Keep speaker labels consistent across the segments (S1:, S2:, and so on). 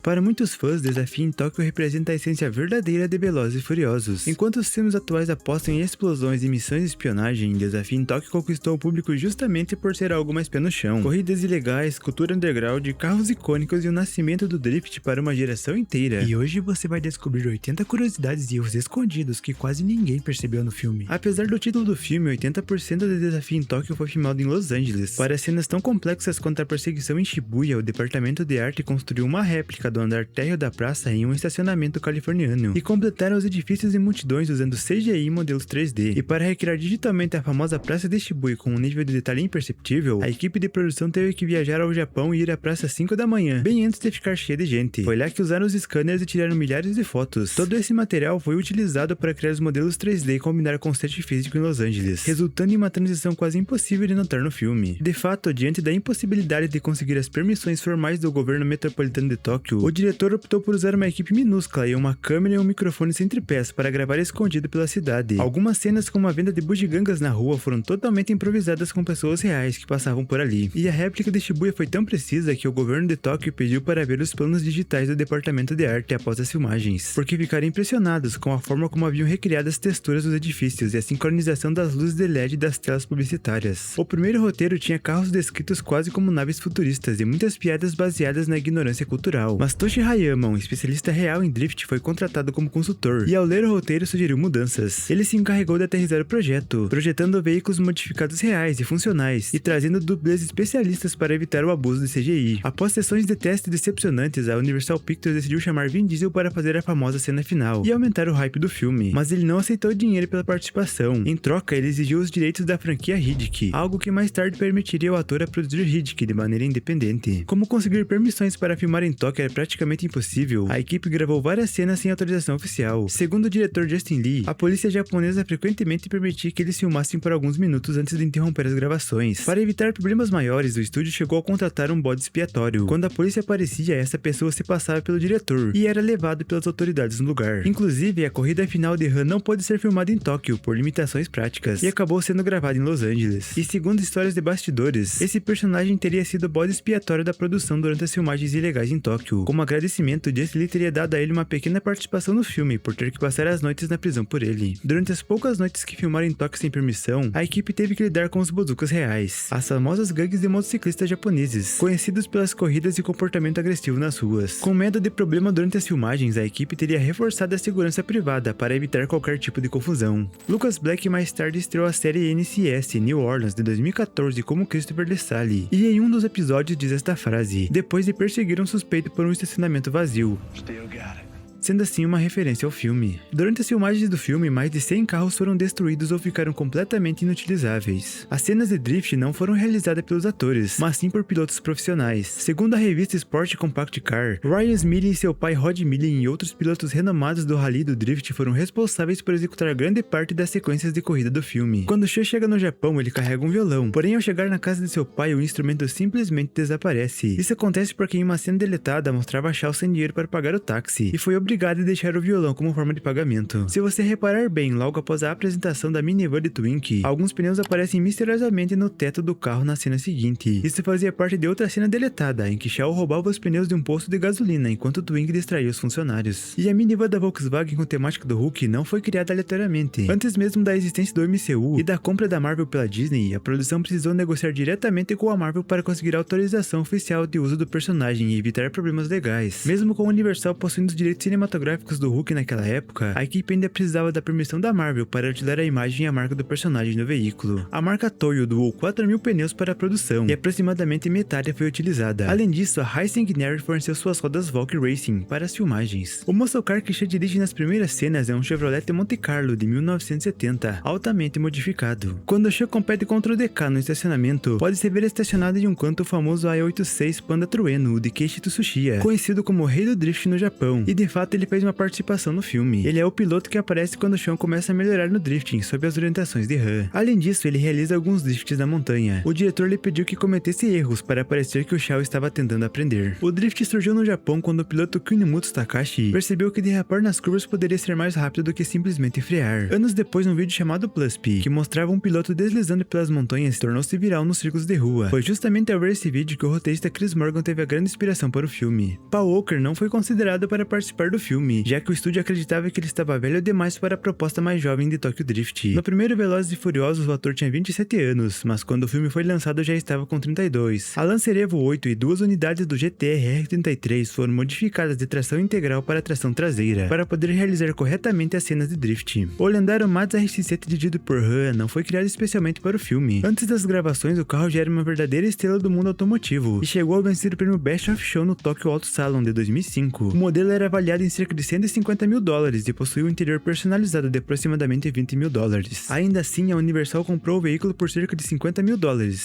S1: Para muitos fãs, Desafio em Tóquio representa a essência verdadeira de Velozes e Furiosos. Enquanto os filmes atuais apostam em explosões e missões de espionagem, Desafio em Tóquio conquistou o público justamente por ser algo mais pé no chão. Corridas ilegais, cultura underground, carros icônicos e o nascimento do drift para uma geração inteira. E hoje você vai descobrir 80 curiosidades e erros escondidos que quase ninguém percebeu no filme. Apesar do título do filme, 80% de Desafio em Tóquio foi filmado em Los Angeles. Para cenas tão complexas quanto a perseguição em Shibuya, o departamento de arte construiu uma réplica do andar térreo da praça em um estacionamento californiano, e completaram os edifícios e multidões usando CGI e modelos 3D. E para recriar digitalmente a famosa praça de Shibuya com um nível de detalhe imperceptível, a equipe de produção teve que viajar ao Japão e ir à praça às 5 da manhã, bem antes de ficar cheia de gente. Foi lá que usaram os scanners e tiraram milhares de fotos. Todo esse material foi utilizado para criar os modelos 3D e combinar com o set físico em Los Angeles, resultando em uma transição quase impossível de notar no filme. De fato, diante da impossibilidade de conseguir as permissões formais do governo metropolitano de Tóquio, o diretor optou por usar uma equipe minúscula e uma câmera e um microfone sem tripés para gravar escondido pela cidade. Algumas cenas como a venda de bugigangas na rua foram totalmente improvisadas com pessoas reais que passavam por ali. E a réplica de Shibuya foi tão precisa que o governo de Tóquio pediu para ver os planos digitais do departamento de arte após as filmagens, porque ficaram impressionados com a forma como haviam recriado as texturas dos edifícios e a sincronização das luzes de LED das telas publicitárias. O primeiro roteiro tinha carros descritos quase como naves futuristas e muitas piadas baseadas na ignorância cultural, mas Toshi Hayama, um especialista real em drift, foi contratado como consultor, e ao ler o roteiro sugeriu mudanças. Ele se encarregou de aterrissar o projeto, projetando veículos modificados reais e funcionais, e trazendo dublês especialistas para evitar o abuso de CGI. Após sessões de teste decepcionantes, a Universal Pictures decidiu chamar Vin Diesel para fazer a famosa cena final, e aumentar o hype do filme, mas ele não aceitou dinheiro pela participação. Em troca, ele exigiu os direitos da franquia Riddick, algo que mais tarde permitiria ao ator a produzir Riddick de maneira independente. Como conseguir permissões para filmar em Tóquio era praticamente impossível, a equipe gravou várias cenas sem autorização oficial. Segundo o diretor Justin Lee, a polícia japonesa frequentemente permitia que eles filmassem por alguns minutos antes de interromper as gravações. Para evitar problemas maiores, o estúdio chegou a contratar um bode expiatório. Quando a polícia aparecia, essa pessoa se passava pelo diretor e era levado pelas autoridades no lugar. Inclusive, a corrida final de Han não pôde ser filmada em Tóquio por limitações práticas e acabou sendo gravada em Los Angeles. E segundo histórias de bastidores, esse personagem teria sido o bode expiatório da produção durante as filmagens ilegais em Tóquio. Como agradecimento, Justin Lee teria dado a ele uma pequena participação no filme por ter que passar as noites na prisão por ele. Durante as poucas noites que filmaram em Tóquio sem permissão, a equipe teve que lidar com os bazucas reais, as famosas gangues de motociclistas japoneses, conhecidos pelas corridas e comportamento agressivo nas ruas. Com medo de problema durante as filmagens, a equipe teria reforçado a segurança privada para evitar qualquer tipo de confusão. Lucas Black mais tarde estreou a série NCIS New Orleans de 2014 como Christopher DeSalle, e em um dos episódios diz esta frase: depois de perseguir um suspeito por um estacionamento vazio. Sendo assim uma referência ao filme. Durante as filmagens do filme, mais de 100 carros foram destruídos ou ficaram completamente inutilizáveis. As cenas de drift não foram realizadas pelos atores, mas sim por pilotos profissionais. Segundo a revista Sport Compact Car, Ryan Smiley e seu pai Rod Millen e outros pilotos renomados do rally do drift foram responsáveis por executar grande parte das sequências de corrida do filme. Quando Shu chega no Japão, ele carrega um violão, porém ao chegar na casa de seu pai, o instrumento simplesmente desaparece. Isso acontece porque em uma cena deletada mostrava Shaw sem dinheiro para pagar o táxi, e foi obrigado a deixar o violão como forma de pagamento. Se você reparar bem, logo após a apresentação da minivan de Twink, alguns pneus aparecem misteriosamente no teto do carro na cena seguinte. Isso fazia parte de outra cena deletada, em que Shaw roubava os pneus de um posto de gasolina enquanto Twink distraía os funcionários. E a minivan da Volkswagen com temática do Hulk não foi criada aleatoriamente. Antes mesmo da existência do MCU e da compra da Marvel pela Disney, a produção precisou negociar diretamente com a Marvel para conseguir a autorização oficial de uso do personagem e evitar problemas legais. Mesmo com a Universal possuindo os direitos cinematográficos do Hulk naquela época, a equipe ainda precisava da permissão da Marvel para utilizar a imagem e a marca do personagem no veículo. A marca Toyo doou 4.000 pneus para a produção e aproximadamente metade foi utilizada. Além disso, a Heisenberg forneceu suas rodas Valkyrie Racing para as filmagens. O muscle car que Shu dirige nas primeiras cenas é um Chevrolet Monte Carlo de 1970, altamente modificado. Quando Shu compete contra o DK no estacionamento, pode-se ver estacionado em um canto o famoso A86 Panda Trueno, o de Keiichi Tsuchiya, conhecido como o rei do drift no Japão, e de fato nota, ele fez uma participação no filme. Ele é o piloto que aparece quando Sean começa a melhorar no drifting sob as orientações de Han. Além disso, ele realiza alguns drifts na montanha. O diretor lhe pediu que cometesse erros para parecer que o Shao estava tentando aprender. O drift surgiu no Japão quando o piloto Kunimutsu Takashi percebeu que derrapar nas curvas poderia ser mais rápido do que simplesmente frear. Anos depois, um vídeo chamado Plusp, que mostrava um piloto deslizando pelas montanhas, tornou-se viral nos círculos de rua. Foi justamente ao ver esse vídeo que o roteirista Chris Morgan teve a grande inspiração para o filme. Paul Walker não foi considerado para participar do filme, já que o estúdio acreditava que ele estava velho demais para a proposta mais jovem de Tokyo Drift. No primeiro Velozes e Furiosos, o ator tinha 27 anos, mas quando o filme foi lançado já estava com 32. A Lancer Evo 8 e 2 unidades do GTR R33 foram modificadas de tração integral para tração traseira, para poder realizar corretamente as cenas de drift. O lendário Mazda RX-7 dirigido por Han não foi criado especialmente para o filme. Antes das gravações, o carro já era uma verdadeira estrela do mundo automotivo e chegou a vencer o prêmio Best of Show no Tokyo Auto Salon de 2005. O modelo era avaliado em cerca de $150 mil e possuía um interior personalizado de aproximadamente $20 mil. Ainda assim, a Universal comprou o veículo por cerca de $50 mil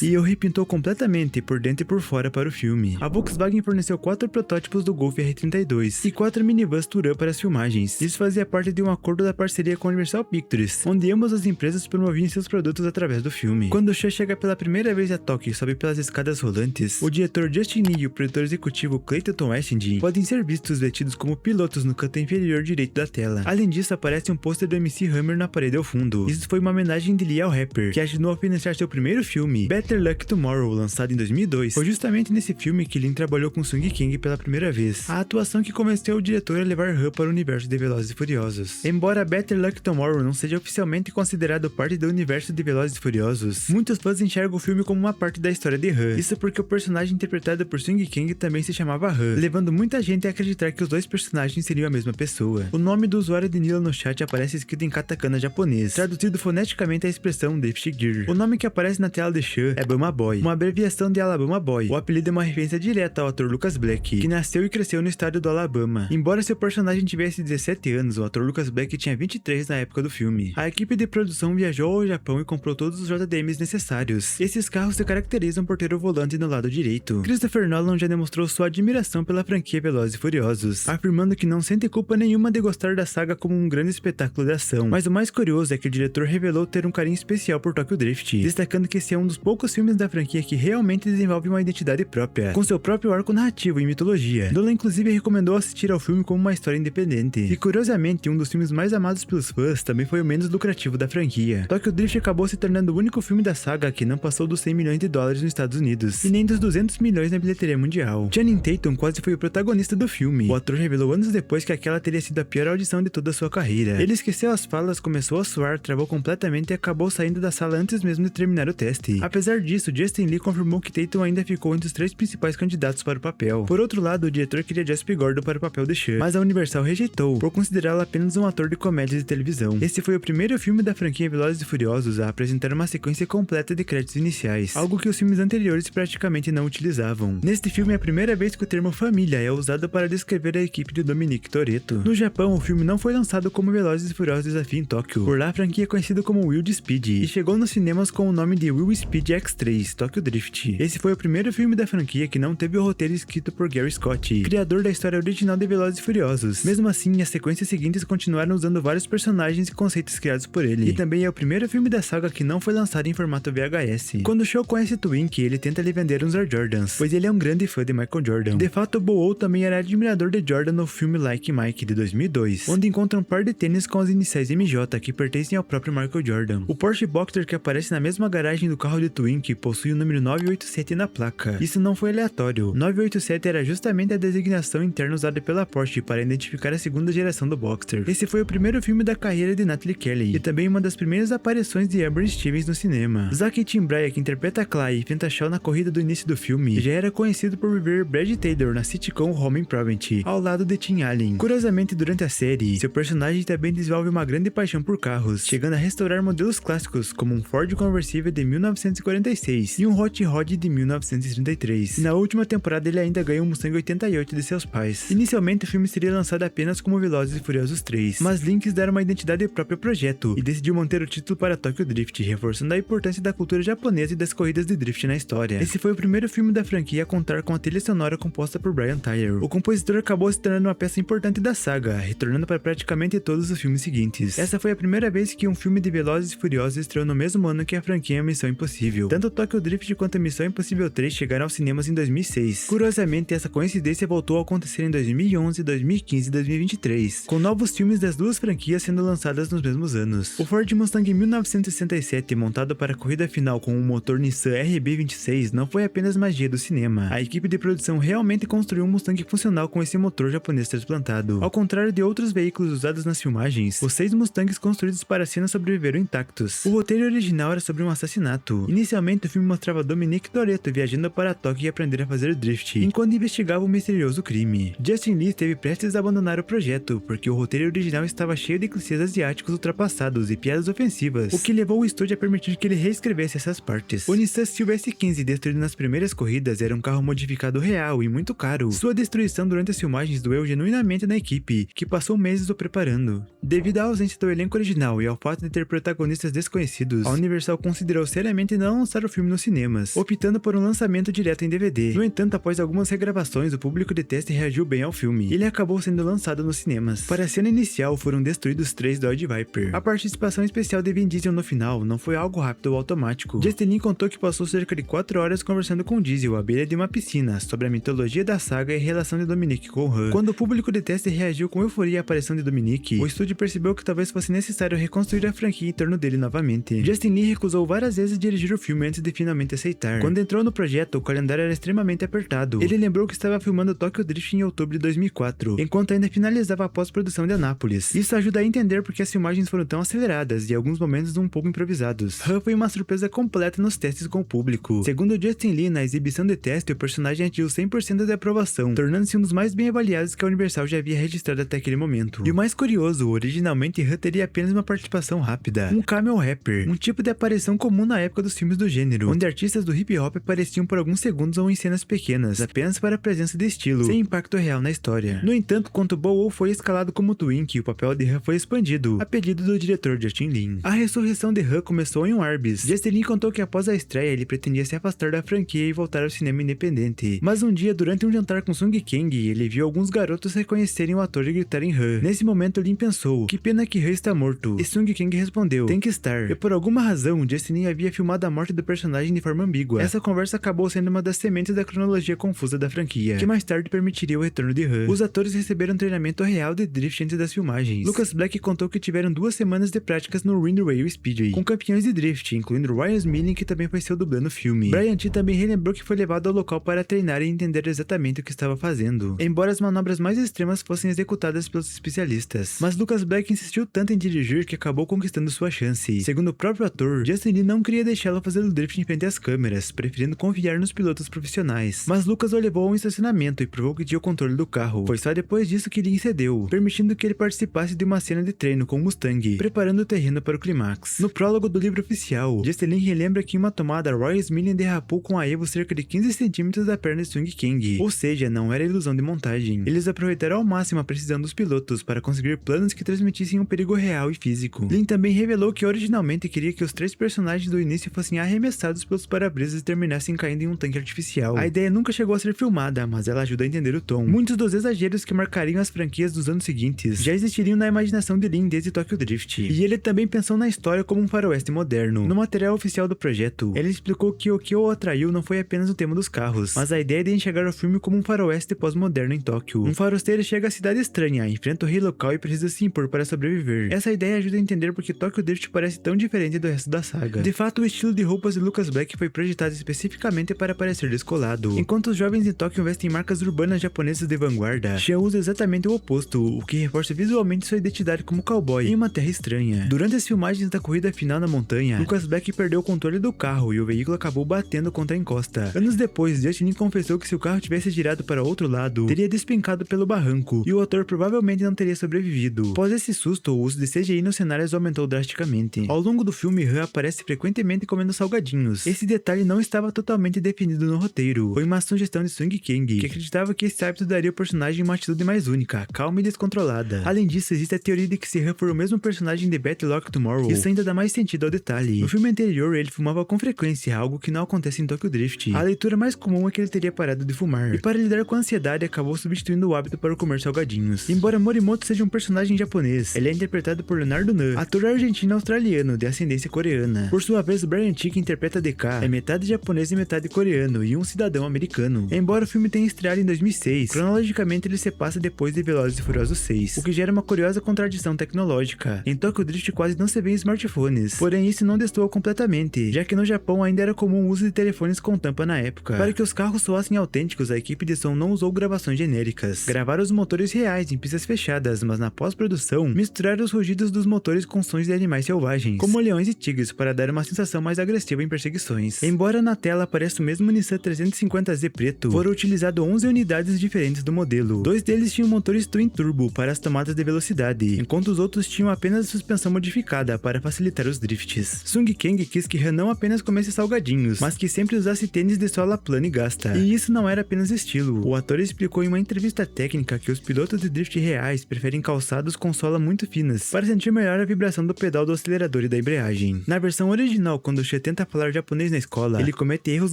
S1: e o repintou completamente por dentro e por fora para o filme. A Volkswagen forneceu 4 protótipos do Golf R32 e 4 minivans Touran para as filmagens. Isso fazia parte de um acordo da parceria com a Universal Pictures, onde ambas as empresas promoviam seus produtos através do filme. Quando o Sean chega pela primeira vez a Tóquio e sobe pelas escadas rolantes, o diretor Justin Lee e o produtor executivo Clayton Westend podem ser vistos vestidos como pilotos no canto inferior direito da tela. Além disso, aparece um pôster do MC Hammer na parede ao fundo. Isso foi uma homenagem de Lee ao rapper, que ajudou a financiar seu primeiro filme, Better Luck Tomorrow, lançado em 2002. Foi justamente nesse filme que Lin trabalhou com Sung Kang pela primeira vez, a atuação que convenceu o diretor a levar Han para o universo de Velozes e Furiosos. Embora Better Luck Tomorrow não seja oficialmente considerado parte do universo de Velozes e Furiosos, muitos fãs enxergam o filme como uma parte da história de Han. Isso porque o personagem interpretado por Sung Kang também se chamava Han, levando muita gente a acreditar que os dois personagens seriam a mesma pessoa. O nome do usuário de Nila no chat aparece escrito em katakana japonês, traduzido foneticamente a expressão Drift Gear. O nome que aparece na tela de Sean é Bama Boy, uma abreviação de Alabama Boy. O apelido é uma referência direta ao ator Lucas Black, que nasceu e cresceu no estado do Alabama. Embora seu personagem tivesse 17 anos, o ator Lucas Black tinha 23 na época do filme. A equipe de produção viajou ao Japão e comprou todos os JDMs necessários. Esses carros se caracterizam por ter o volante no lado direito. Christopher Nolan já demonstrou sua admiração pela franquia Velozes e Furiosos, afirmando que não sente culpa nenhuma de gostar da saga como um grande espetáculo de ação. Mas o mais curioso é que o diretor revelou ter um carinho especial por Tokyo Drift, destacando que esse é um dos poucos filmes da franquia que realmente desenvolve uma identidade própria, com seu próprio arco narrativo e mitologia. Nolan inclusive recomendou assistir ao filme como uma história independente. E curiosamente, um dos filmes mais amados pelos fãs também foi o menos lucrativo da franquia. Tokyo Drift acabou se tornando o único filme da saga que não passou dos $100 milhões nos Estados Unidos, e nem dos 200 milhões na bilheteria mundial. Channing Tatum quase foi o protagonista do filme. O ator revelou anos depois que aquela teria sido a pior audição de toda a sua carreira. Ele esqueceu as falas, começou a suar, travou completamente e acabou saindo da sala antes mesmo de terminar o teste. Apesar disso, Justin Lee confirmou que Tatum ainda ficou entre os 3 principais candidatos para o papel. Por outro lado, o diretor queria Joseph Gordon para o papel de Sean, mas a Universal rejeitou, por considerá-lo apenas um ator de comédias de televisão. Esse foi o primeiro filme da franquia Velozes e Furiosos a apresentar uma sequência completa de créditos iniciais, algo que os filmes anteriores praticamente não utilizavam. Neste filme é a primeira vez que o termo família é usado para descrever a equipe de Dominic Toretto. No Japão, o filme não foi lançado como Velozes e Furiosos Desafio em Tóquio. Por lá, a franquia é conhecida como Wild Speed e chegou nos cinemas com o nome de Wild Speed X3 Tokyo Drift. Esse foi o primeiro filme da franquia que não teve o roteiro escrito por Gary Scott, criador da história original de Velozes e Furiosos. Mesmo assim, as sequências seguintes continuaram usando vários personagens e conceitos criados por ele. E também é o primeiro filme da saga que não foi lançado em formato VHS. Quando o Sean conhece Twink, ele tenta lhe vender uns Air Jordans, pois ele é um grande fã de Michael Jordan. De fato, Bowo também era admirador de Jordan no filme Like Mike de 2002, onde encontra um par de tênis com as iniciais MJ que pertencem ao próprio Michael Jordan. O Porsche Boxster que aparece na mesma garagem do carro de Twink possui o número 987 na placa. Isso não foi aleatório. 987 era justamente a designação interna usada pela Porsche para identificar a segunda geração do Boxster. Esse foi o primeiro filme da carreira de Natalie Kelly e também uma das primeiras aparições de Amber Stevens no cinema. Zach Timbraya, que interpreta Clay e enfrenta Shaw na corrida do início do filme, já era conhecido por viver Brad Taylor na sitcom Home Improvement, ao lado de Tim Allen. Curiosamente, durante a série, seu personagem também desenvolve uma grande paixão por carros, chegando a restaurar modelos clássicos como um Ford conversível de 1946 e um Hot Rod de 1933. E na última temporada ele ainda ganha um Mustang 88 de seus pais. Inicialmente o filme seria lançado apenas como Velozes e Furiosos 3, mas Lynx deram uma identidade própria ao projeto e decidiu manter o título para Tokyo Drift, reforçando a importância da cultura japonesa e das corridas de drift na história. Esse foi o primeiro filme da franquia a contar com a trilha sonora composta por Brian Tyler. O compositor acabou se tornando uma peça peça importante da saga, retornando para praticamente todos os filmes seguintes. Essa foi a primeira vez que um filme de Velozes e Furiosos estreou no mesmo ano que a franquia Missão Impossível. Tanto Tokyo Drift quanto Missão Impossível 3 chegaram aos cinemas em 2006. Curiosamente, essa coincidência voltou a acontecer em 2011, 2015 e 2023, com novos filmes das duas franquias sendo lançadas nos mesmos anos. O Ford Mustang 1967, montado para a corrida final com um motor Nissan RB26, não foi apenas magia do cinema. A equipe de produção realmente construiu um Mustang funcional com esse motor japonês transplantado. Ao contrário de outros veículos usados nas filmagens, os 6 Mustangs construídos para a cena sobreviveram intactos. O roteiro original era sobre um assassinato. Inicialmente, o filme mostrava Dominic Toretto viajando para Tóquio e aprender a fazer drift, enquanto investigava um misterioso crime. Justin Lin esteve prestes a abandonar o projeto, porque o roteiro original estava cheio de clichês asiáticos ultrapassados e piadas ofensivas, o que levou o estúdio a permitir que ele reescrevesse essas partes. O Nissan Silvia S15 destruído nas primeiras corridas era um carro modificado real e muito caro. Sua destruição durante as filmagens doeu genuinamente na equipe, que passou meses o preparando. Devido à ausência do elenco original e ao fato de ter protagonistas desconhecidos, a Universal considerou seriamente não lançar o filme nos cinemas, optando por um lançamento direto em DVD. No entanto, após algumas regravações, o público de teste reagiu bem ao filme, e ele acabou sendo lançado nos cinemas. Para a cena inicial, foram destruídos 3 Dodge Viper. A participação especial de Vin Diesel no final não foi algo rápido ou automático. Justin Lin contou que passou cerca de 4 horas conversando com Diesel à beira de uma piscina, sobre a mitologia da saga e a relação de Dominic com Han. Quando o público de teste reagiu com euforia à aparição de Dominic, o estúdio percebeu que talvez fosse necessário reconstruir a franquia em torno dele novamente. Justin Lin recusou várias vezes dirigir o filme antes de finalmente aceitar. Quando entrou no projeto, o calendário era extremamente apertado. Ele lembrou que estava filmando Tokyo Drift em outubro de 2004, enquanto ainda finalizava a pós-produção de Anápolis. Isso ajuda a entender porque as filmagens foram tão aceleradas e alguns momentos um pouco improvisados. Han foi uma surpresa completa nos testes com o público. Segundo Justin Lin, na exibição de teste, o personagem atingiu 100% de aprovação, tornando-se um dos mais bem avaliados que a Universal já havia registrado até aquele momento. E o mais curioso, originalmente Han teria apenas uma participação rápida, um camel rapper, um tipo de aparição comum na época dos filmes do gênero, onde artistas do hip hop apareciam por alguns segundos ou em cenas pequenas, apenas para a presença de estilo, sem impacto real na história. No entanto, quando Bow foi escalado como Twink, o papel de Han foi expandido, a pedido do diretor Justin Lin. A ressurreição de Han começou em um Arby's. Justin Lin contou que após a estreia ele pretendia se afastar da franquia e voltar ao cinema independente. Mas um dia, durante um jantar com Sung Kang, ele viu alguns garotos reconhecerem o ator e gritarem Han. Nesse momento, Lin pensou, que pena que Han está morto. E Sung Kang respondeu, tem que estar. E por alguma razão, Justin Lin havia filmado a morte do personagem de forma ambígua. Essa conversa acabou sendo uma das sementes da cronologia confusa da franquia, que mais tarde permitiria o retorno de Han. Os atores receberam treinamento real de drift antes das filmagens. Lucas Black contou que tiveram 2 semanas de práticas no Wind Rail Speedway, com campeões de drift, incluindo Ryan Milling, que também foi seu dublê no filme. Brian T também relembrou que foi levado ao local para treinar e entender exatamente o que estava fazendo, embora as manobras mais extremas fossem executadas pelos especialistas. Mas Lucas Black insistiu tanto em dirigir que acabou conquistando sua chance. Segundo o próprio ator, Justin Lin não queria deixá-lo fazer o drift em frente às câmeras, preferindo confiar nos pilotos profissionais. Mas Lucas o levou a um estacionamento e provou que tinha o controle do carro. Foi só depois disso que Lin cedeu, permitindo que ele participasse de uma cena de treino com o Mustang, preparando o terreno para o clímax. No prólogo do livro oficial, Justin Lin relembra que em uma tomada, Roy Milling derrapou com a Evo cerca de 15 centímetros da perna de Sung Kang, ou seja, não era ilusão de montagem. Eles aproveitaram ao máximo a precisão dos pilotos para conseguir planos que transmitissem um perigo real e físico. Lin também revelou que originalmente queria que os 3 personagens do início fossem arremessados pelos para-brisas e terminassem caindo em um tanque artificial. A ideia nunca chegou a ser filmada, mas ela ajuda a entender o tom. Muitos dos exageros que marcariam as franquias dos anos seguintes já existiriam na imaginação de Lin desde Tokyo Drift. E ele também pensou na história como um faroeste moderno. No material oficial do projeto, ele explicou que o que o atraiu não foi apenas o tema dos carros, mas a ideia de enxergar o filme como um faroeste pós-moderno em Tóquio. Um farosteiro chega à cidade estranha, enfrenta o rei local e precisa se impor para sobreviver. Essa ideia ajuda a entender porque Tokyo Drift parece tão diferente do resto da saga. De fato, o estilo de roupas de Lucas Black foi projetado especificamente para parecer descolado. Enquanto os jovens de Tóquio vestem marcas urbanas japonesas de vanguarda, Xian usa exatamente o oposto, o que reforça visualmente sua identidade como cowboy em uma terra estranha. Durante as filmagens da corrida final na montanha, Lucas Black perdeu o controle do carro e o veículo acabou batendo contra a encosta. Anos depois, Justin Lin confessou que se o carro tivesse girado para outro lado, teria despencado pelo barranco, e o ator provavelmente não teria sobrevivido. Após esse susto, o uso de CGI nos cenários aumentou drasticamente. Ao longo do filme, Han aparece frequentemente comendo salgadinhos. Esse detalhe não estava totalmente definido no roteiro. Foi uma sugestão de Sung Kang, que acreditava que esse hábito daria ao personagem uma atitude mais única, calma e descontrolada. Além disso, existe a teoria de que se Han for o mesmo personagem de Battlelog Tomorrow, isso ainda dá mais sentido ao detalhe. No filme anterior, ele fumava com frequência, algo que não acontece em Tokyo Drift. A leitura mais comum é que ele teria parado de fumar, e para lidar com a ansiedade, acabou substituindo o hábito para comer salgadinhos. Embora Morimoto seja um personagem japonês, ele é interpretado por Leonardo Nam, ator argentino-australiano de ascendência coreana. Por sua vez, Brian Tee, que interpreta DK, é metade japonês e metade coreano e um cidadão americano. Embora o filme tenha estreado em 2006, cronologicamente ele se passa depois de Velozes e Furiosos 6, o que gera uma curiosa contradição tecnológica. Em Tokyo Drift quase não se vê em smartphones, porém isso não destoa completamente, já que no Japão ainda era comum o uso de telefones com tampa na época. Para que os carros soassem autênticos, a equipe de som não usou gravações genéricas. Gravaram os motores reais em pistas fechadas, mas na pós-produção, misturaram os rugidos dos motores com sons de animais selvagens, como leões e tigres, para dar uma sensação mais agressiva em perseguições. Embora na tela apareça o mesmo Nissan 350Z preto, foram utilizadas 11 unidades diferentes do modelo. 2 deles tinham motores Twin Turbo para as tomadas de velocidade, enquanto os outros tinham apenas suspensão modificada para facilitar os drifts. Sung Kang quis que Han não apenas comesse salgadinhos, mas que sempre usasse tênis de sola plana e gasta. E isso não era apenas estilo. O ator explicou em uma entrevista técnica que os pilotos de drift reais preferem calçados com sola muito finas, para sentir melhor a vibração do pedal do acelerador e da embreagem. Na versão original, quando Sha tenta falar japonês na escola, ele comete erros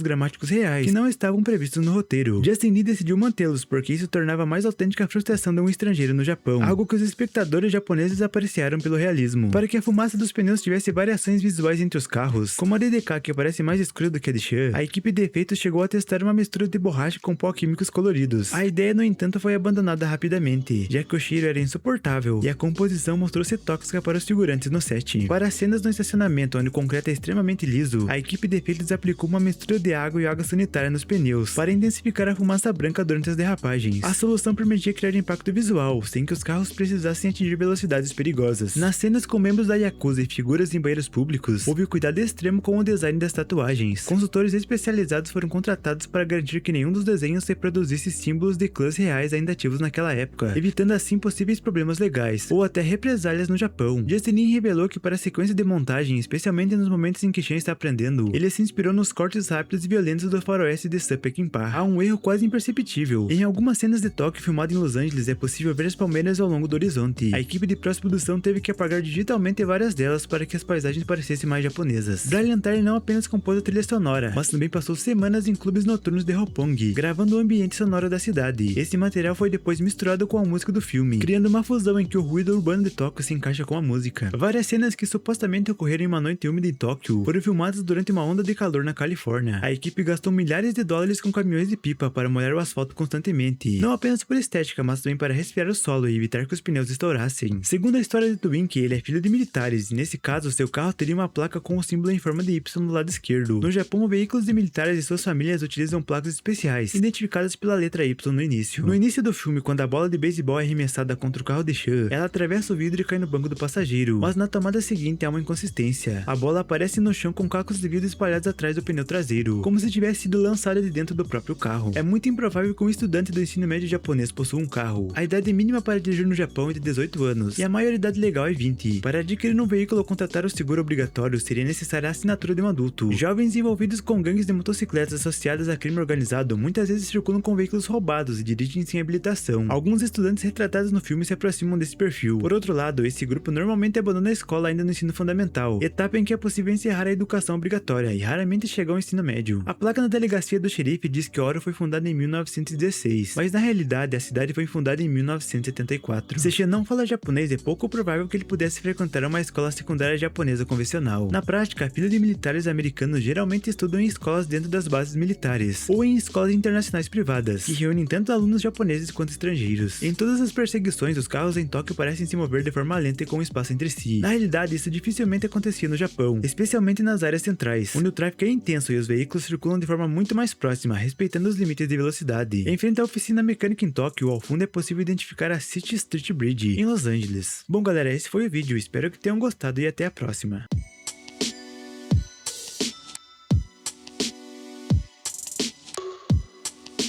S1: gramáticos reais que não estavam previstos no roteiro. Justin Lee decidiu mantê-los porque isso tornava mais autêntica a frustração de um estrangeiro no Japão, algo que os espectadores japoneses apreciaram pelo realismo. Para que a fumaça dos pneus tivesse variações visuais entre os carros, como a de DK que parece mais escura do que a de Sha, a equipe de efeitos chegou a testar uma mistura de borracha com pó químicos coloridos. A ideia, no entanto, foi abandonada rapidamente, já que o cheiro era insuportável e a composição mostrou-se tóxica para os figurantes no set. Para as cenas no estacionamento onde o concreto é extremamente liso, a equipe de efeitos aplicou uma mistura de água e água sanitária nos pneus para intensificar a fumaça branca durante as derrapagens. A solução permitia criar impacto visual, sem que os carros precisassem atingir velocidades perigosas. Nas cenas com membros da Yakuza e figuras em banheiros públicos, houve cuidado extremo com o design das tatuagens. Consultores especializados foram contratados para garantir que nenhum dos desenhos reproduzisse símbolos de clãs reais ainda ativos naquela época, evitando assim possíveis problemas legais, ou até represálias no Japão. Justin Lin revelou que para a sequência de montagem, especialmente nos momentos em que Shan está aprendendo, ele se inspirou nos cortes rápidos e violentos do faroeste de Sam Peckinpah. Há um erro quase imperceptível. Em algumas cenas de Tóquio filmado em Los Angeles, é possível ver as palmeiras ao longo do horizonte. A equipe de pós-produção teve que apagar digitalmente várias delas para que as paisagens parecessem mais japonesas. Brian Tyler não apenas compôs a trilha sonora, mas também passou semanas em clubes noturnos de Roppongi, gravando o ambiente sonoro da cidade. Esse material foi depois misturado com a música do filme, criando uma fusão em que o ruído urbano de Tóquio se encaixa com a música. Várias cenas que supostamente ocorreram em uma noite úmida em Tóquio foram filmadas durante uma onda de calor na Califórnia. A equipe gastou milhares de dólares com caminhões de pipa para molhar o asfalto constantemente, não apenas por estética, mas também para resfriar o solo e evitar que os pneus estourassem. Segundo a história de Twink, ele é filho de militares e nesse caso seu carro teria uma placa com o símbolo em forma de Y no lado esquerdo. No Japão, veículos de militares e suas famílias utilizam placas especiais, identificadas pela letra Y no início. No início do filme, quando a bola de beisebol é arremessada contra o carro de Sha, ela atravessa o vidro e cai no banco do passageiro, mas na tomada seguinte há uma inconsistência. A bola aparece no chão com cacos de vidro espalhados atrás do pneu traseiro, como se tivesse sido lançada de dentro do próprio carro. É muito improvável que um estudante do ensino médio japonês possua um carro. A idade mínima para dirigir no Japão é de 18 anos, e a maioridade legal é 20. Para adquirir um veículo ou contratar o seguro obrigatório, seria necessária a assinatura de um adulto. Jovens envolvidos com gangues de motocicletas associadas a crime organizado muitas vezes circulam com veículos roubados e dirigem sem habilitação. Alguns estudantes retratados no filme se aproximam desse perfil. Por outro lado, esse grupo normalmente abandona a escola ainda no ensino fundamental, etapa em que é possível encerrar a educação obrigatória e raramente chegar ao ensino médio. A placa na delegacia do xerife diz que Oro foi fundada em 1916, mas na realidade a cidade foi fundada em 1974. Se Shan não fala japonês, é pouco provável que ele pudesse frequentar uma escola secundária japonesa convencional. Na prática, filhos de militares americanos geralmente estudam em escolas dentro das bases militares, ou em escolas internacionais privadas, que reúnem tanto alunos japoneses quanto estrangeiros. Em todas as perseguições, os carros em Tóquio parecem se mover de forma lenta e com espaço entre si. Na realidade, isso dificilmente acontecia no Japão, especialmente nas áreas centrais, onde o tráfego é intenso e os veículos circulam de forma muito mais próxima, respeitando os limites de velocidade. Em frente à oficina mecânica em Tóquio, ao fundo é possível identificar a City Street Bridge, em Los Angeles. Bom galera, esse foi o vídeo, espero que tenham gostado e até a próxima.